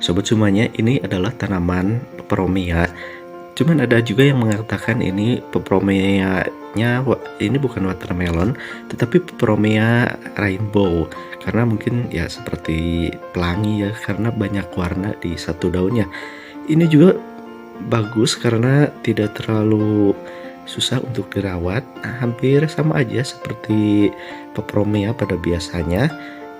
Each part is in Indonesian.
Sobat semuanya, ini adalah tanaman peperomia. Cuman ada juga yang mengatakan ini peperomianya ini bukan watermelon, tetapi peperomia rainbow. Karena mungkin ya seperti pelangi ya, karena banyak warna di satu daunnya. Ini juga bagus karena tidak terlalu susah untuk dirawat, hampir sama aja seperti peperomia pada biasanya.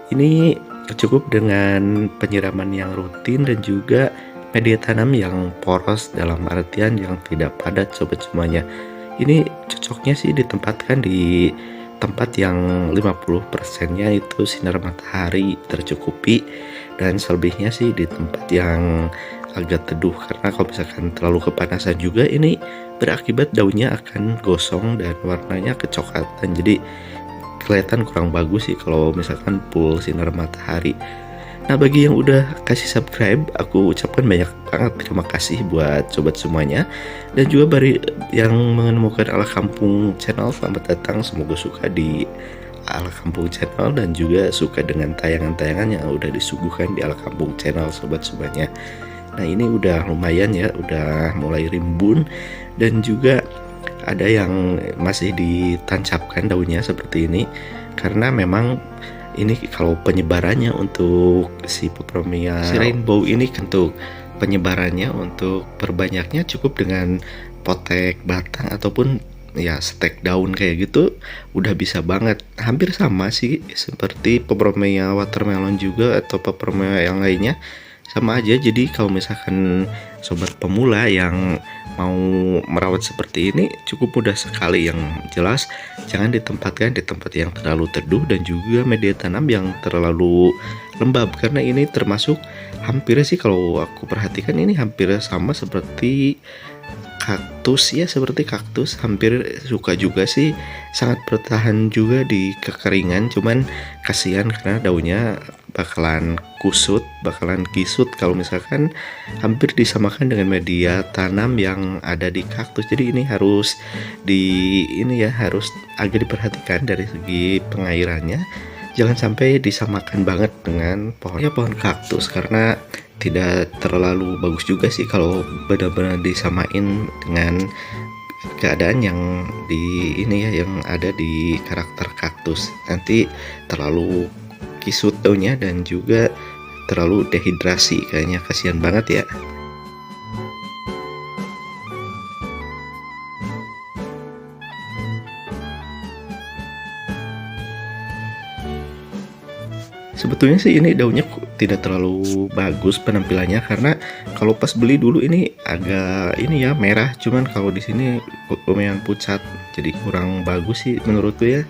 Ini cukup dengan penyiraman yang rutin dan juga media tanam yang poros, dalam artian yang tidak padat sobat semuanya. Ini cocoknya sih ditempatkan di tempat yang 50%-nya itu sinar matahari tercukupi, dan selebihnya sih di tempat yang agak teduh, karena kalau misalkan terlalu kepanasan juga ini berakibat daunnya akan gosong dan warnanya kecoklatan, jadi kelihatan kurang bagus sih kalau misalkan full sinar matahari. Nah, bagi yang udah kasih subscribe, aku ucapkan banyak banget terima kasih buat sobat semuanya. Dan juga bagi yang menemukan Ala Kampung Channel, selamat datang. Semoga suka di Ala Kampung Channel dan juga suka dengan tayangan-tayangan yang udah disuguhkan di Ala Kampung Channel sobat semuanya. Nah, ini udah lumayan ya, udah mulai rimbun dan juga ada yang masih ditancapkan daunnya seperti ini, karena memang ini kalau penyebarannya untuk si peperomia si rainbow ini, untuk penyebarannya untuk perbanyaknya cukup dengan potek batang ataupun ya stek daun kayak gitu udah bisa banget. Hampir sama sih seperti peperomia watermelon juga atau peperomia yang lainnya, sama aja. Jadi kalau misalkan sobat pemula yang mau merawat seperti ini cukup mudah sekali. Yang jelas jangan ditempatkan di tempat yang terlalu teduh dan juga media tanam yang terlalu lembab, karena ini termasuk hampir sih kalau aku perhatikan ini hampir sama seperti kaktus ya, seperti kaktus hampir suka juga sih, sangat bertahan juga di kekeringan. Cuman kasihan karena daunnya bakalan kusut, bakalan kisut kalau misalkan hampir disamakan dengan media tanam yang ada di kaktus. Jadi ini harus harus agak diperhatikan dari segi pengairannya. Jangan sampai disamakan banget dengan pohon kaktus, karena tidak terlalu bagus juga sih kalau benar-benar disamain dengan keadaan yang yang ada di karakter kaktus. Nanti terlalu kisut daunnya dan juga terlalu dehidrasi, kayaknya kasihan banget ya. Sebetulnya sih ini daunnya tidak terlalu bagus penampilannya, karena kalau pas beli dulu ini agak merah, cuman kalau di sini lumayan pucat, jadi kurang bagus sih menurutku ya.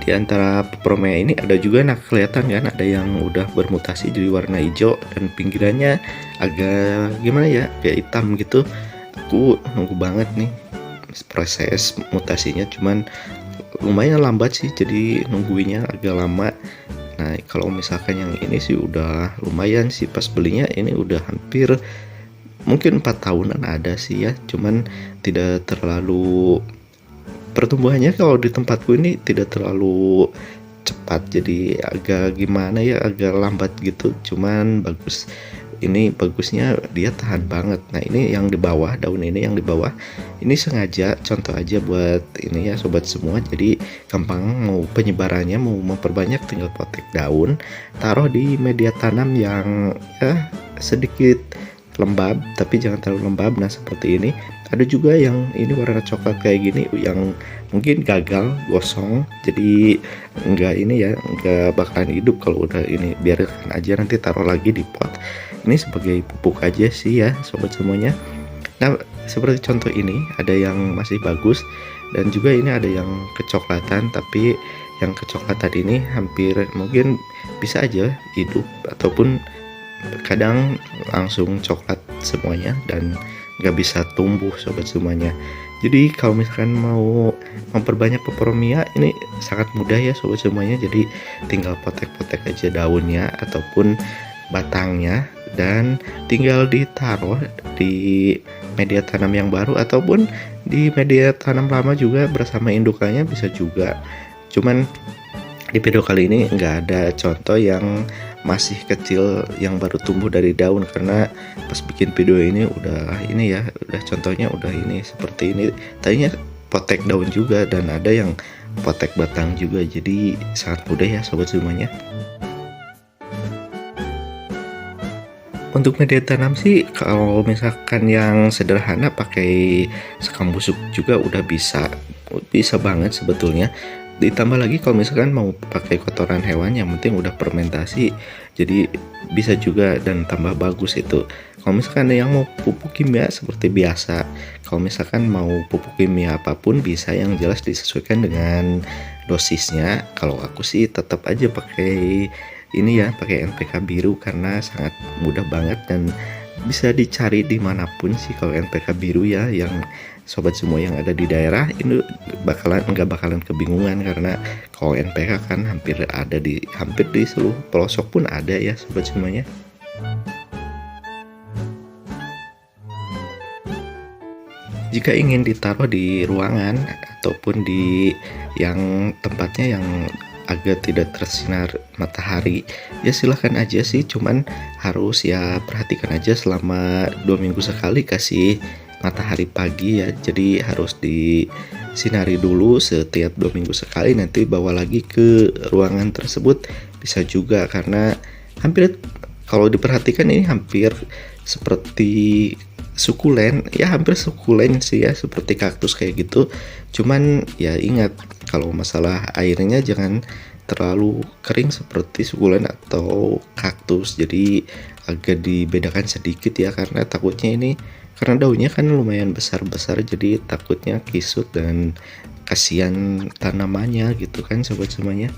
Di antara peperomia ini ada juga, nah kelihatan kan ada yang udah bermutasi jadi warna hijau dan pinggirannya agak gimana ya, kayak hitam gitu. Aku nunggu banget nih proses mutasinya, cuman lumayan lambat sih, jadi nungguinnya agak lama. Nah, kalau misalkan yang ini sih udah lumayan sih, pas belinya ini udah hampir mungkin 4 tahunan ada sih ya, cuman tidak terlalu, pertumbuhannya kalau di tempatku ini tidak terlalu cepat, jadi agak gimana ya, agak lambat gitu. Cuman bagus, ini bagusnya dia tahan banget. Nah, ini yang di bawah, daun ini yang di bawah ini sengaja contoh aja buat ini ya sobat semua, jadi gampang mau penyebarannya, mau memperbanyak tinggal potek daun, taruh di media tanam yang ya sedikit lembab tapi jangan terlalu lembab. Nah, seperti ini. Ada juga yang ini warna coklat kayak gini yang mungkin gagal gosong, jadi nggak bakalan hidup kalau udah ini. Biarkan aja, nanti taruh lagi di pot. Ini sebagai pupuk aja sih ya sobat semuanya. Nah, seperti contoh ini ada yang masih bagus dan juga ini ada yang kecoklatan, tapi yang kecoklatan ini hampir mungkin bisa aja hidup ataupun kadang langsung coklat semuanya dan nggak bisa tumbuh sobat semuanya. Jadi kalau misalkan mau memperbanyak peperomia ini sangat mudah ya sobat semuanya, jadi tinggal potek-potek aja daunnya ataupun batangnya dan tinggal ditaruh di media tanam yang baru ataupun di media tanam lama juga bersama indukannya bisa juga. Cuman di video kali ini nggak ada contoh yang masih kecil yang baru tumbuh dari daun, karena pas bikin video ini udah contohnya udah ini seperti ini. Tadinya potek daun juga dan ada yang potek batang juga, jadi sangat mudah ya sobat semuanya. Untuk media tanam sih kalau misalkan yang sederhana pakai sekam busuk juga udah bisa banget sebetulnya. Ditambah lagi kalau misalkan mau pakai kotoran hewan yang penting udah fermentasi, jadi bisa juga dan tambah bagus itu. Kalau misalkan yang mau pupuk kimia seperti biasa, kalau misalkan mau pupuk kimia apapun bisa, yang jelas disesuaikan dengan dosisnya. Kalau aku sih tetap aja pakai ini ya, pakai NPK biru karena sangat mudah banget dan bisa dicari dimanapun sih. Kalau NPK biru ya, yang sobat semua yang ada di daerah ini nggak bakalan kebingungan, karena kalau NPK kan hampir di seluruh pelosok pun ada ya sobat semuanya. Jika ingin ditaruh di ruangan ataupun di yang tempatnya yang agak tidak tersinar matahari, ya silahkan aja sih, cuman harus ya perhatikan aja selama 2 minggu sekali kasih matahari pagi ya. Jadi harus disinari dulu setiap 2 minggu sekali, nanti bawa lagi ke ruangan tersebut bisa juga, karena hampir kalau diperhatikan ini hampir seperti sukulen ya, hampir sukulen sih ya, seperti kaktus kayak gitu. Cuman ya ingat, kalau masalah airnya jangan terlalu kering seperti sukulen atau kaktus, jadi agak dibedakan sedikit ya, karena takutnya ini karena daunnya kan lumayan besar-besar, jadi takutnya kisut dan kasihan tanamannya gitu kan sobat semuanya.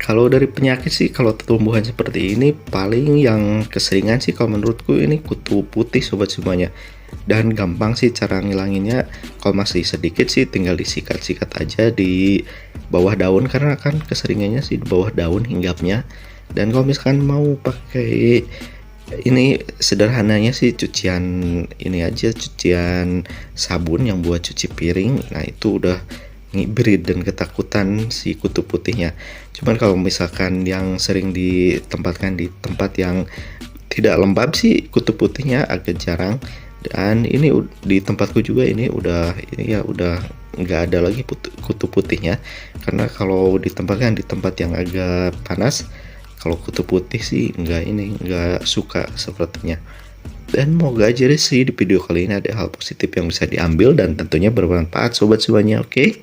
Kalau dari penyakit sih, kalau tumbuhan seperti ini paling yang keseringan sih kalau menurutku ini kutu putih sobat semuanya. Dan gampang sih cara ngilanginnya, kalau masih sedikit sih tinggal disikat-sikat aja di bawah daun, karena kan keseringannya sih di bawah daun hinggapnya. Dan kalau misalkan mau pakai ini, sederhananya sih cucian ini aja, cucian sabun yang buat cuci piring. Nah itu udah ngibrit dan ketakutan si kutu putihnya. Cuman kalau misalkan yang sering ditempatkan di tempat yang tidak lembab sih, kutu putihnya agak jarang. Dan ini di tempatku juga udah nggak ada lagi kutu putihnya, karena kalau ditempatkan di tempat yang agak panas, kalau kutu putih sih nggak suka sepertinya. Dan moga aja sih di video kali ini ada hal positif yang bisa diambil dan tentunya bermanfaat sobat semuanya, oke?